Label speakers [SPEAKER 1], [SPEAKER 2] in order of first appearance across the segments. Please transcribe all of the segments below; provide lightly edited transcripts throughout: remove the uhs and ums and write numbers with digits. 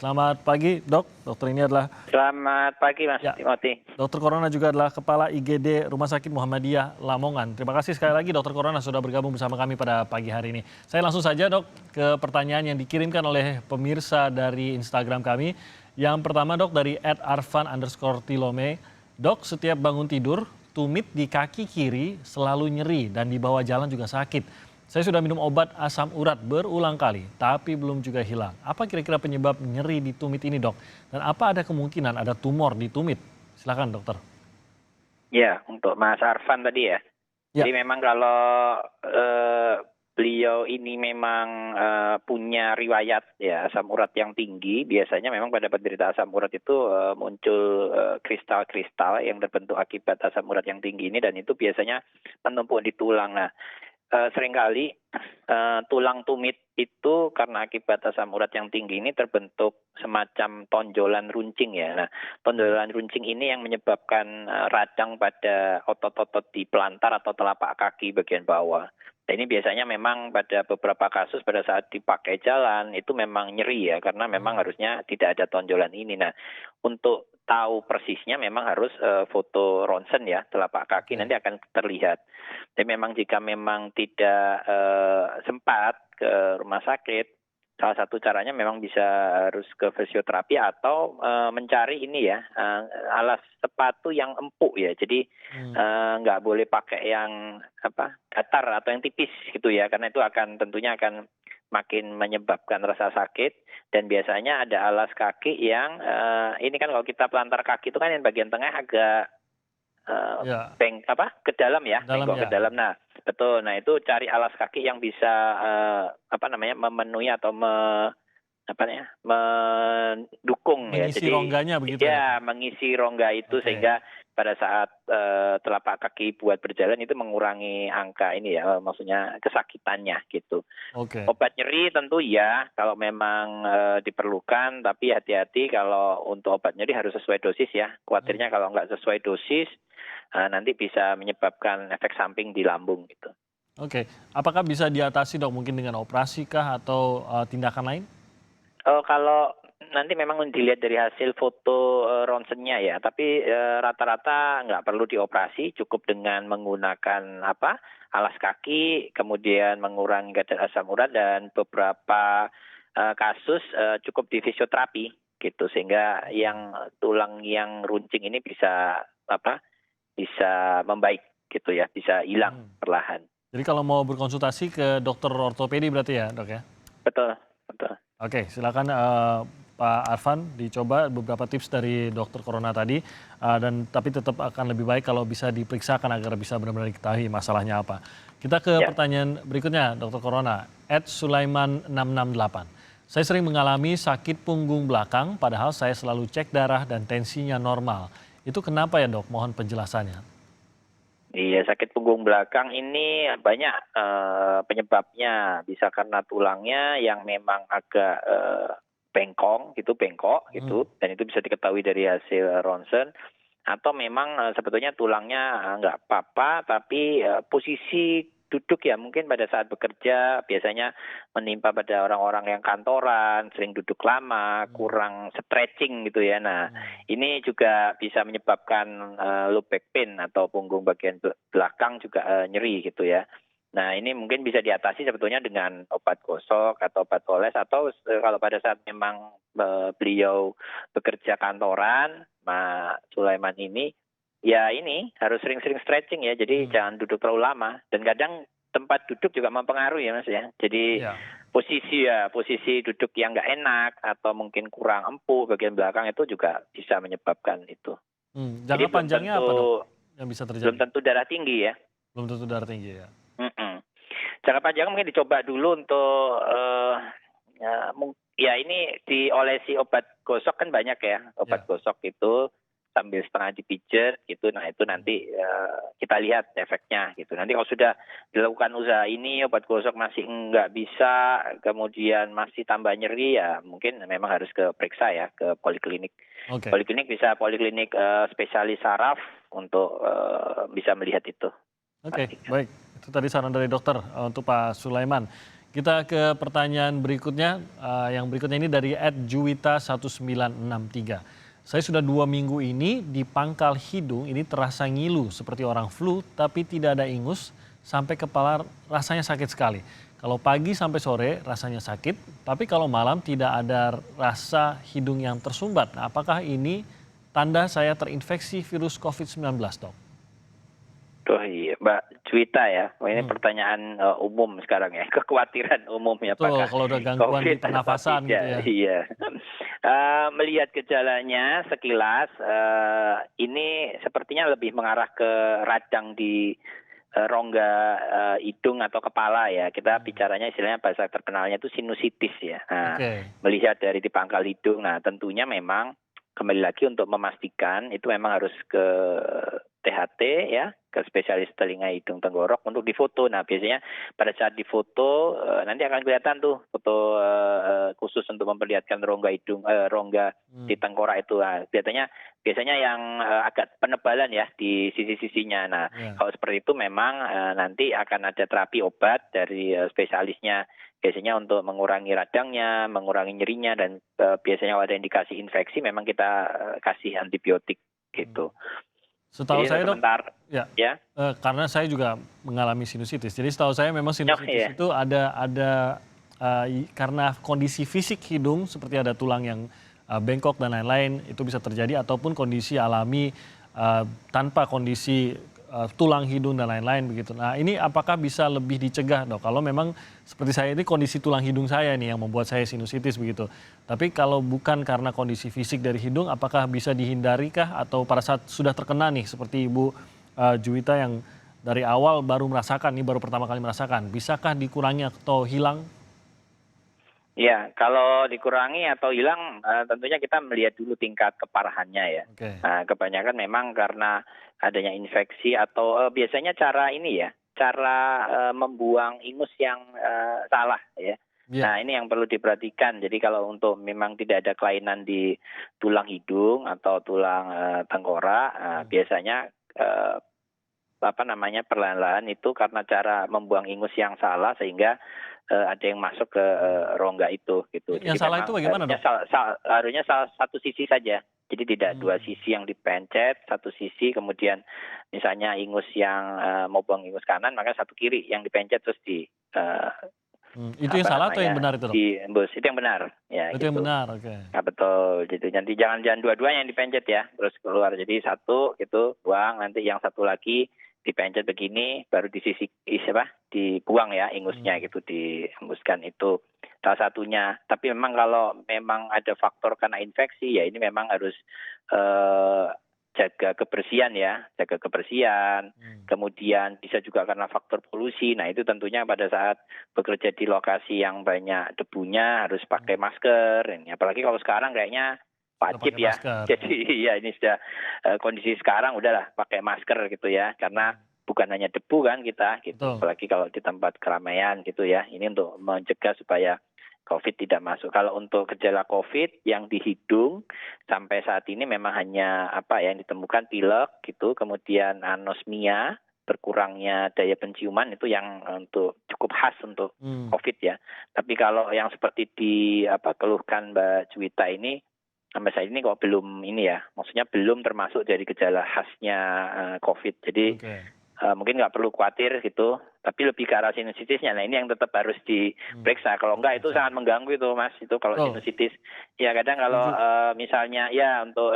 [SPEAKER 1] Selamat pagi, Dok. Dokter ini adalah
[SPEAKER 2] Selamat pagi Mas
[SPEAKER 1] ya,
[SPEAKER 2] Timothy.
[SPEAKER 1] Dokter Corona juga adalah Kepala IGD Rumah Sakit Muhammadiyah Lamongan. Terima kasih sekali lagi Dokter Corona sudah bergabung bersama kami pada pagi hari ini. Saya langsung saja Dok ke pertanyaan yang dikirimkan oleh pemirsa dari Instagram kami. Yang pertama Dok dari @arfan_tilome. Dok, setiap bangun tidur, tumit di kaki kiri selalu nyeri dan di bawah jalan juga sakit. Saya sudah minum obat asam urat berulang kali, tapi belum juga hilang. Apa kira-kira penyebab nyeri di tumit ini, Dok? Dan apa ada kemungkinan ada tumor di tumit? Silakan, dokter.
[SPEAKER 2] Ya, untuk Mas Arfan tadi ya.
[SPEAKER 1] Ya,
[SPEAKER 2] Jadi memang kalau beliau ini memang punya riwayat ya asam urat yang tinggi, biasanya memang pada penderita asam urat itu muncul kristal-kristal yang terbentuk akibat asam urat yang tinggi ini dan itu biasanya menumpuk di tulang. Nah, seringkali tulang tumit itu karena akibat asam urat yang tinggi ini terbentuk semacam tonjolan runcing ya. Nah, tonjolan runcing ini yang menyebabkan radang pada otot-otot di pelantar atau telapak kaki bagian bawah. Dan ini biasanya memang pada beberapa kasus pada saat dipakai jalan itu memang nyeri ya karena memang harusnya tidak ada tonjolan ini. Nah, untuk tahu persisnya memang harus foto ronsen ya telapak kaki nanti akan terlihat. Tapi memang jika memang tidak sempat ke rumah sakit, salah satu caranya memang bisa harus ke fisioterapi atau mencari ini ya alas sepatu yang empuk ya. Jadi nggak boleh pakai yang datar atau yang tipis gitu ya, karena itu akan tentunya akan makin menyebabkan rasa sakit. Dan biasanya ada alas kaki yang ini kan kalau kita pelantar kaki itu kan yang bagian tengah agak
[SPEAKER 1] ya,
[SPEAKER 2] ke dalam ya,
[SPEAKER 1] dalam
[SPEAKER 2] bengkok ke
[SPEAKER 1] ya.
[SPEAKER 2] dalam. Nah, betul. Nah, itu cari alas kaki yang bisa memenuhi atau mendukung ya.
[SPEAKER 1] Mengisi
[SPEAKER 2] Jadi
[SPEAKER 1] rongganya begitu ya, dokter?
[SPEAKER 2] ya mengisi rongga itu
[SPEAKER 1] Oke,
[SPEAKER 2] sehingga pada saat telapak kaki buat berjalan itu mengurangi angka ini ya, maksudnya kesakitannya gitu.
[SPEAKER 1] oke.
[SPEAKER 2] Obat nyeri tentu ya kalau memang diperlukan, tapi hati-hati kalau untuk obat nyeri harus sesuai dosis ya.
[SPEAKER 1] Hmm,
[SPEAKER 2] Khawatirnya kalau nggak sesuai dosis nanti bisa menyebabkan efek samping di lambung gitu.
[SPEAKER 1] Oke. Apakah bisa diatasi, Dok, mungkin dengan operasi kah atau tindakan lain?
[SPEAKER 2] Oh, kalau nanti memang dilihat dari hasil foto ronsennya ya, tapi rata-rata nggak perlu dioperasi, cukup dengan menggunakan alas kaki, kemudian mengurangi kadar asam urat dan beberapa kasus cukup di fisioterapi gitu, sehingga yang tulang yang runcing ini bisa membaik gitu ya, bisa hilang
[SPEAKER 1] Hmm.
[SPEAKER 2] perlahan.
[SPEAKER 1] Jadi kalau mau berkonsultasi ke dokter ortopedi berarti ya, Dok ya?
[SPEAKER 2] Betul, betul.
[SPEAKER 1] Oke, silakan Pak Arfan dicoba beberapa tips dari dokter Corona tadi, dan tapi tetap akan lebih baik kalau bisa diperiksakan agar bisa benar-benar diketahui masalahnya apa. Kita ke
[SPEAKER 2] Ya.
[SPEAKER 1] pertanyaan berikutnya, dokter Corona, @sulaiman668. Saya sering mengalami sakit punggung belakang, padahal saya selalu cek darah dan tensinya normal. Itu kenapa ya, Dok? Mohon penjelasannya.
[SPEAKER 2] Iya, sakit punggung belakang ini banyak penyebabnya. Bisa karena tulangnya yang memang agak bengkok
[SPEAKER 1] Hmm.
[SPEAKER 2] gitu, dan itu bisa diketahui dari hasil ronsen. Atau memang sebetulnya tulangnya nggak apa-apa, tapi posisi duduk ya mungkin pada saat bekerja biasanya menimpa pada orang-orang yang kantoran, sering duduk lama,
[SPEAKER 1] Hmm.
[SPEAKER 2] kurang stretching gitu ya. Nah,
[SPEAKER 1] Hmm.
[SPEAKER 2] ini juga bisa menyebabkan low back pain atau punggung bagian belakang juga nyeri gitu ya. Nah, ini mungkin bisa diatasi sebetulnya dengan obat gosok atau obat oles atau kalau pada saat memang beliau bekerja kantoran, Pak Sulaiman ini, ya ini harus sering-sering stretching ya. Jadi
[SPEAKER 1] Hmm.
[SPEAKER 2] jangan duduk terlalu lama dan kadang tempat duduk juga mempengaruhi ya Mas ya. Jadi
[SPEAKER 1] Ya.
[SPEAKER 2] posisi duduk yang nggak enak atau mungkin kurang empuk bagian belakang itu juga bisa menyebabkan itu. Jadi
[SPEAKER 1] Jangka panjangnya apa, Dok, yang bisa
[SPEAKER 2] belum
[SPEAKER 1] terjadi?
[SPEAKER 2] tentu darah tinggi ya.
[SPEAKER 1] Belum tentu darah tinggi ya?
[SPEAKER 2] Mm-mm. Jangka panjang mungkin dicoba dulu untuk ya ini diolesi obat gosok kan banyak ya. Obat
[SPEAKER 1] Ya.
[SPEAKER 2] gosok itu sambil setengah dipijet gitu. Nah, itu nanti kita lihat efeknya gitu. Nanti kalau sudah dilakukan usaha ini obat gosok masih nggak bisa, kemudian masih tambah nyeri ya mungkin memang harus ke periksa ya ke poliklinik.
[SPEAKER 1] Oke.
[SPEAKER 2] Poliklinik bisa poliklinik spesialis saraf untuk bisa melihat itu
[SPEAKER 1] Oke,
[SPEAKER 2] pastinya.
[SPEAKER 1] baik. Itu tadi saran dari dokter untuk Pak Sulaiman. Kita ke pertanyaan berikutnya. Yang berikutnya ini dari @juwita1963. Saya sudah 2 minggu ini di pangkal hidung ini terasa ngilu seperti orang flu tapi tidak ada ingus sampai kepala rasanya sakit sekali. Kalau pagi sampai sore rasanya sakit, tapi kalau malam tidak ada rasa hidung yang tersumbat. Nah, apakah ini tanda saya terinfeksi virus COVID-19, Dok?
[SPEAKER 2] Oh iya, Mbak Juwita ya. Wah, ini
[SPEAKER 1] Hmm.
[SPEAKER 2] pertanyaan umum sekarang ya, kekhawatiran umum ya,
[SPEAKER 1] Betul,
[SPEAKER 2] apakah
[SPEAKER 1] kalau udah gangguan di
[SPEAKER 2] COVID atau
[SPEAKER 1] pernafasan gitu
[SPEAKER 2] tidak.
[SPEAKER 1] ya.
[SPEAKER 2] Iya. Melihat gejalanya sekilas, ini sepertinya lebih mengarah ke radang di rongga hidung atau kepala ya. Kita bicaranya istilahnya bahasa terkenalnya itu sinusitis ya. Nah,
[SPEAKER 1] Oke.
[SPEAKER 2] melihat dari di pangkal hidung, nah tentunya memang kembali lagi untuk memastikan itu memang harus ke THT ya, ke spesialis telinga hidung tenggorok untuk difoto. Nah, biasanya pada saat difoto nanti akan kelihatan tuh foto khusus untuk memperlihatkan rongga hidung, rongga di tengkorak itu. Nah, biasanya yang agak penebalan ya di sisi-sisinya. Nah,
[SPEAKER 1] Ya.
[SPEAKER 2] kalau seperti itu memang nanti akan ada terapi obat dari spesialisnya. Biasanya untuk mengurangi radangnya, mengurangi nyerinya, dan biasanya kalau ada indikasi infeksi memang kita kasih antibiotik gitu.
[SPEAKER 1] Setahu
[SPEAKER 2] Jadi
[SPEAKER 1] saya, Dok,
[SPEAKER 2] sebentar
[SPEAKER 1] ya,
[SPEAKER 2] ya.
[SPEAKER 1] karena saya juga mengalami sinusitis. Jadi setahu saya memang
[SPEAKER 2] Oh
[SPEAKER 1] sinusitis
[SPEAKER 2] iya.
[SPEAKER 1] itu ada karena kondisi fisik hidung seperti ada tulang yang bengkok dan lain-lain itu bisa terjadi ataupun kondisi alami tanpa kondisi tulang hidung dan lain-lain begitu. Nah, ini apakah bisa lebih dicegah, Dok? Kalau memang seperti saya ini kondisi tulang hidung saya nih yang membuat saya sinusitis begitu. Tapi kalau bukan karena kondisi fisik dari hidung, apakah bisa dihindarikah atau pada saat sudah terkena nih seperti Ibu Juwita yang dari awal baru merasakan, ini baru pertama kali merasakan, bisakah dikurangi atau hilang?
[SPEAKER 2] Ya, kalau dikurangi atau hilang tentunya kita melihat dulu tingkat keparahannya ya.
[SPEAKER 1] Oke.
[SPEAKER 2] Nah, kebanyakan memang karena adanya infeksi atau biasanya cara ini ya, cara membuang ingus yang salah ya.
[SPEAKER 1] Iya.
[SPEAKER 2] Nah, ini yang perlu diperhatikan. Jadi kalau untuk memang tidak ada kelainan di tulang hidung atau tulang tengkorak, biasanya perlahan-lahan itu karena cara membuang ingus yang salah sehingga ada yang masuk ke rongga itu gitu. Jadi
[SPEAKER 1] Yang salah itu
[SPEAKER 2] memang
[SPEAKER 1] bagaimana, Dok?
[SPEAKER 2] harusnya salah satu sisi saja. Jadi tidak dua sisi yang dipencet, satu sisi kemudian misalnya ingus yang mau buang ingus kanan, maka satu kiri yang dipencet terus
[SPEAKER 1] Itu yang salah atau yang benar itu, Dok?
[SPEAKER 2] diembus. Itu yang benar ya
[SPEAKER 1] Itu yang
[SPEAKER 2] gitu.
[SPEAKER 1] benar, oke.
[SPEAKER 2] Nah, betul gitu. Nanti jangan dua-duanya yang dipencet ya, terus keluar. Jadi satu gitu buang, nanti yang satu lagi dipencet begini, baru dibuang ya ingusnya gitu, dihembuskan itu salah satunya. Tapi memang kalau memang ada faktor karena infeksi ya ini memang harus jaga kebersihan ya, jaga kebersihan. Kemudian bisa juga karena faktor polusi. Nah itu tentunya pada saat bekerja di lokasi yang banyak debunya harus pakai masker. Ini apalagi kalau sekarang kayaknya wajib
[SPEAKER 1] pakai
[SPEAKER 2] ya.
[SPEAKER 1] masker.
[SPEAKER 2] Jadi ya ini sudah kondisi sekarang udahlah pakai masker gitu ya, karena bukan hanya debu kan kita gitu.
[SPEAKER 1] Betul.
[SPEAKER 2] Apalagi kalau di tempat keramaian gitu ya. Ini untuk mencegah supaya COVID tidak masuk. Kalau untuk gejala COVID yang di hidung sampai saat ini memang hanya yang ditemukan pilek gitu, kemudian anosmia, berkurangnya daya penciuman itu yang untuk cukup khas untuk COVID ya. Tapi kalau yang seperti keluhkan Mbak Juwita ini sampai saat ini kok belum ini ya, maksudnya belum termasuk dari gejala khasnya COVID. Jadi mungkin nggak perlu khawatir gitu, tapi lebih ke arah sinusitisnya. Nah ini yang tetap harus diperiksa. Kalau enggak itu sangat mengganggu itu Mas, itu kalau sinusitis. Ya kadang kalau misalnya ya untuk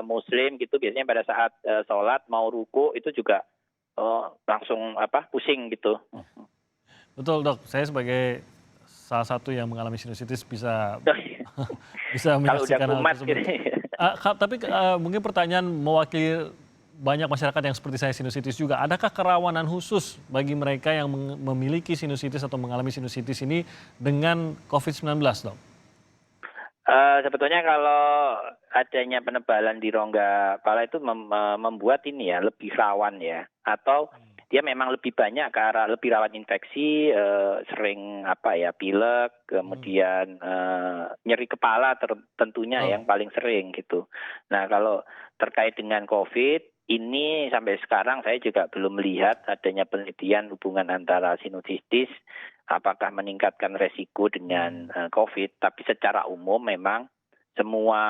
[SPEAKER 2] Muslim gitu biasanya pada saat sholat mau ruku itu juga langsung pusing gitu.
[SPEAKER 1] Betul, Dok. Saya sebagai salah satu yang mengalami sinusitis bisa menyaksikan
[SPEAKER 2] Kalau udah
[SPEAKER 1] hal
[SPEAKER 2] kumat
[SPEAKER 1] tersebut.
[SPEAKER 2] gitu.
[SPEAKER 1] Tapi mungkin pertanyaan mewakili banyak masyarakat yang seperti saya sinusitis juga. Adakah kerawanan khusus bagi mereka yang memiliki sinusitis atau mengalami sinusitis ini dengan COVID-19, Dok?
[SPEAKER 2] Sebetulnya kalau adanya penebalan di rongga kepala itu membuat ini ya lebih rawan ya, atau dia memang lebih banyak ke arah lebih rawan infeksi, sering pilek, kemudian nyeri kepala tentunya yang paling sering gitu. Nah kalau terkait dengan COVID ini sampai sekarang saya juga belum melihat adanya penelitian hubungan antara sinusitis apakah meningkatkan resiko dengan COVID. Tapi secara umum memang semua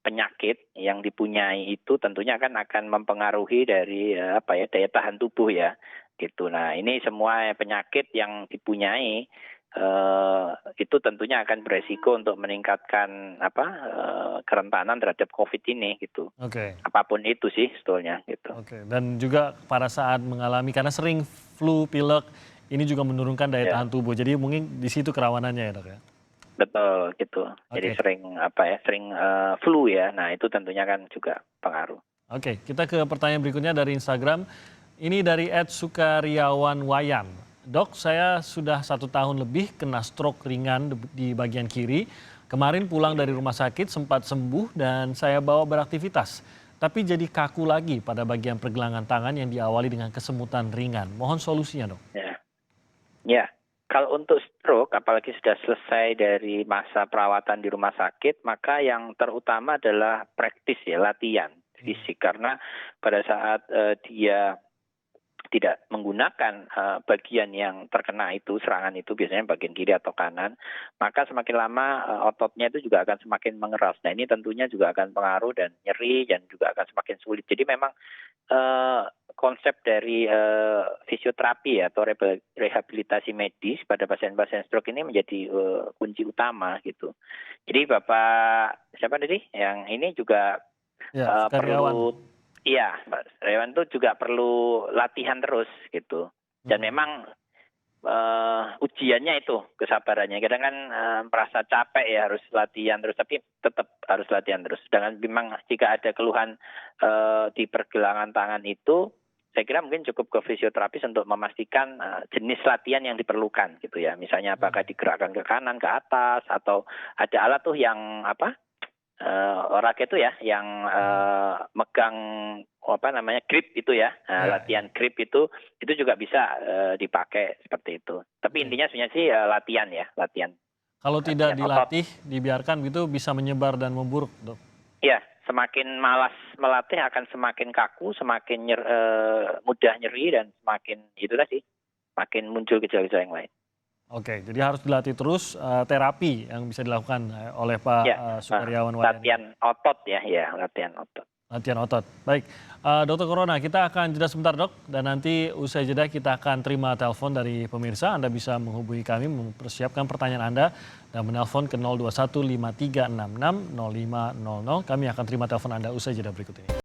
[SPEAKER 2] penyakit yang dipunyai itu tentunya akan mempengaruhi dari daya tahan tubuh ya gitu. Nah ini semua penyakit yang dipunyai itu tentunya akan beresiko untuk meningkatkan kerentanan terhadap COVID ini gitu.
[SPEAKER 1] Oke.
[SPEAKER 2] Apapun itu sih sebetulnya gitu.
[SPEAKER 1] Oke. Dan juga pada saat mengalami karena sering flu, pilek, ini juga menurunkan daya tahan tubuh. Jadi mungkin di situ kerawanannya ya dok ya.
[SPEAKER 2] Betul gitu. Jadi sering flu ya. Nah itu tentunya kan juga pengaruh.
[SPEAKER 1] Oke, kita ke pertanyaan berikutnya dari Instagram. Ini dari @sukariawanwayan. Dok, saya sudah 1 tahun lebih kena stroke ringan di bagian kiri. Kemarin pulang dari rumah sakit sempat sembuh dan saya bawa beraktivitas. Tapi jadi kaku lagi pada bagian pergelangan tangan yang diawali dengan kesemutan ringan. Mohon solusinya dok.
[SPEAKER 2] Ya, kalau untuk stroke apalagi sudah selesai dari masa perawatan di rumah sakit, maka yang terutama adalah praktis ya, latihan fisik. Karena pada saat dia tidak menggunakan bagian yang terkena itu, serangan itu biasanya bagian kiri atau kanan, maka semakin lama ototnya itu juga akan semakin mengeras. Nah ini tentunya juga akan pengaruh dan nyeri dan juga akan semakin sulit. Jadi memang konsep dari fisioterapi atau rehabilitasi medis pada pasien-pasien stroke ini menjadi kunci utama gitu. Jadi Bapak siapa tadi yang ini juga perlu. Iya, Pak Rewan itu juga perlu latihan terus gitu. Dan memang ujiannya itu kesabarannya. Kadang kan merasa capek ya harus latihan terus, tapi tetap harus latihan terus. Sedangkan memang jika ada keluhan di pergelangan tangan itu, saya kira mungkin cukup ke fisioterapis untuk memastikan jenis latihan yang diperlukan gitu ya. Misalnya apakah digerakkan ke kanan, ke atas, atau ada alat tuh yang olahraga itu ya yang megang grip itu ya, latihan grip itu juga bisa dipakai seperti itu. Tapi intinya sebenarnya sih latihan ya, latihan.
[SPEAKER 1] Kalau tidak dilatih, dibiarkan gitu bisa menyebar dan memburuk dok.
[SPEAKER 2] Ya, semakin malas melatih akan semakin kaku, semakin mudah nyeri dan semakin makin muncul gejala-gejala yang lain.
[SPEAKER 1] Oke, jadi harus dilatih terus terapi yang bisa dilakukan oleh Pak Sukariawan Wayan.
[SPEAKER 2] Latihan otot ya, latihan otot.
[SPEAKER 1] Latihan otot. Baik, Dokter Corona, kita akan jeda sebentar dok, dan nanti usai jeda kita akan terima telepon dari pemirsa. Anda bisa menghubungi kami, mempersiapkan pertanyaan Anda dan menelpon ke 021 5366 0500. Kami akan terima telepon Anda usai jeda berikut ini.